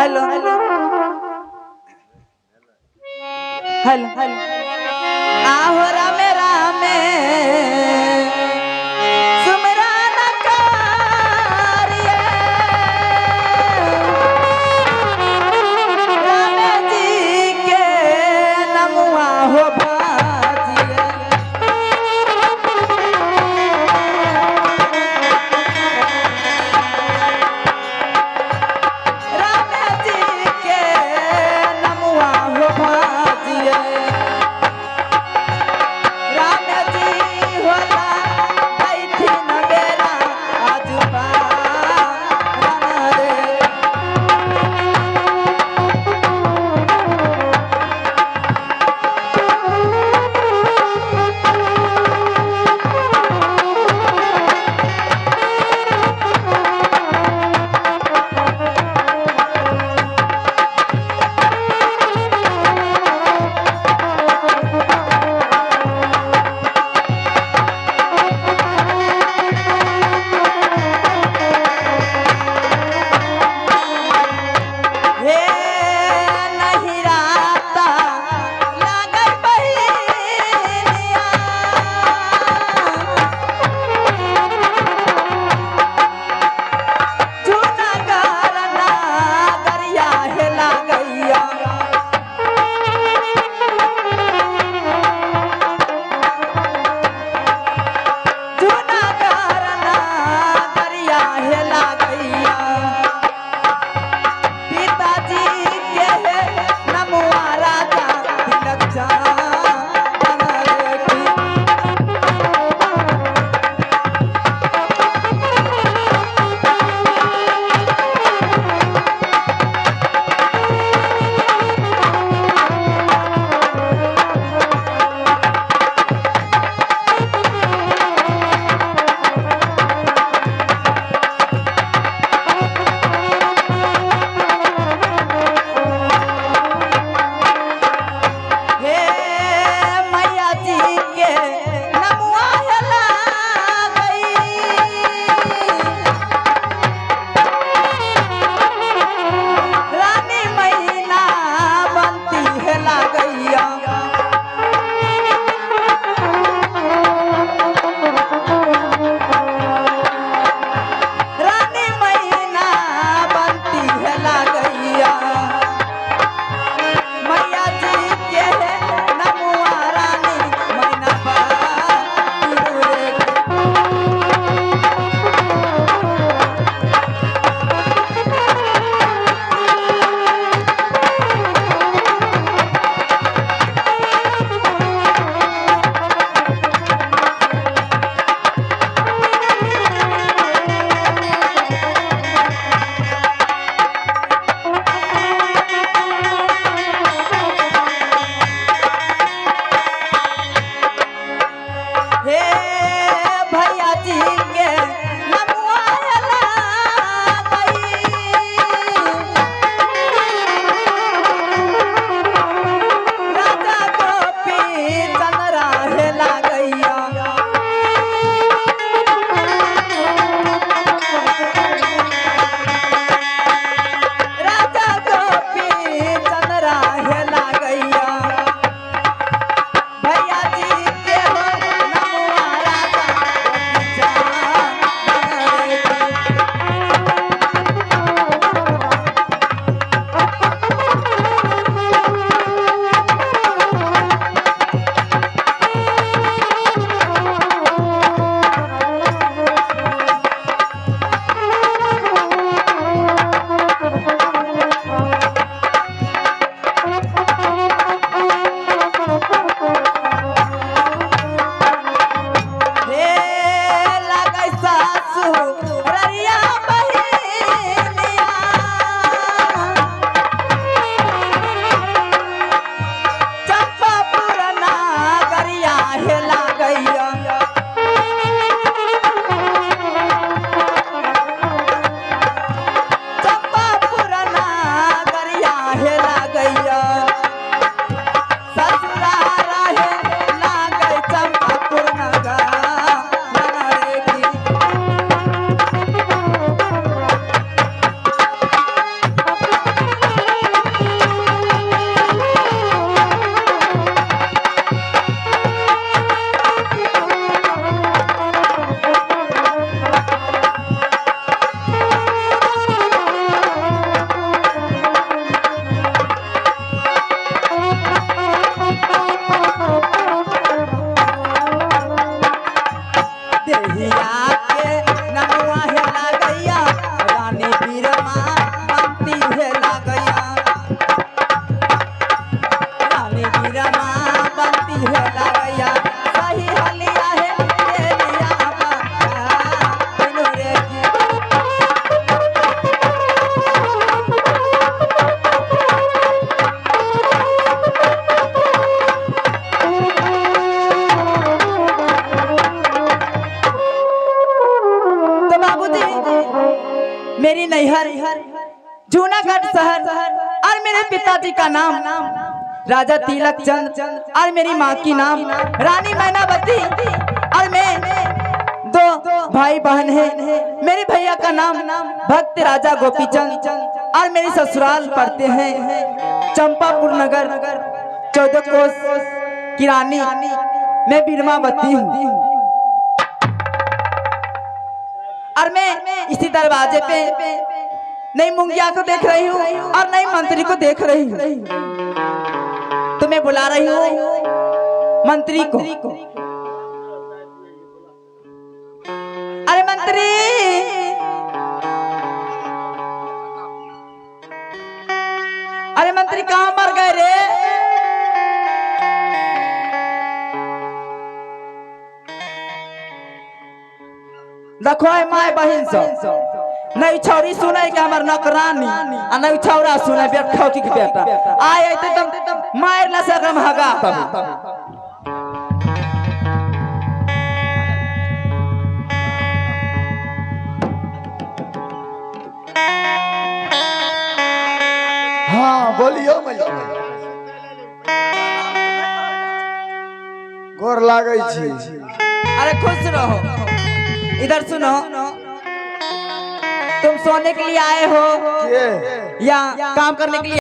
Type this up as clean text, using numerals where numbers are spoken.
Hello hello hello hello आहो रामे रामे सुमरन करिए रामे जी के नमुआ हो भाजिए रामे जी के नमुआ हो भाजिए सूर्यगढ़ शहर और मेरे पिताजी का नाम राजा तिलक चंद और मेरी माँ की नाम रानी मैनावती और मैं दो भाई बहन है। मेरे भैया का नाम भक्त राजा गोपीचंद और मेरी ससुराल पढ़ते हैं चंपापुर नगर 14 कोस की रानी मैं बीरमावती हूँ। और मैं इसी दरवाजे पे नई मुंगिया को देख रही हूँ और नई मंत्री को देख रही हूँ। तो मैं बुला रही हूँ मंत्री को। अरे मंत्री, अरे मंत्री कहाँ मर गए रे? देखो माय बहन सब नहीं छौरी सुने के हमर नौकरानी आ नहीं छौरा सुने बेट खौटी के बेटा आए तो मार न सकम हगा तब। हाँ बोलियो गोर लागै छी। अरे खुश रहो। इधर सुनो, तुम सोने के लिए आए हो के? या काम करने के लिए?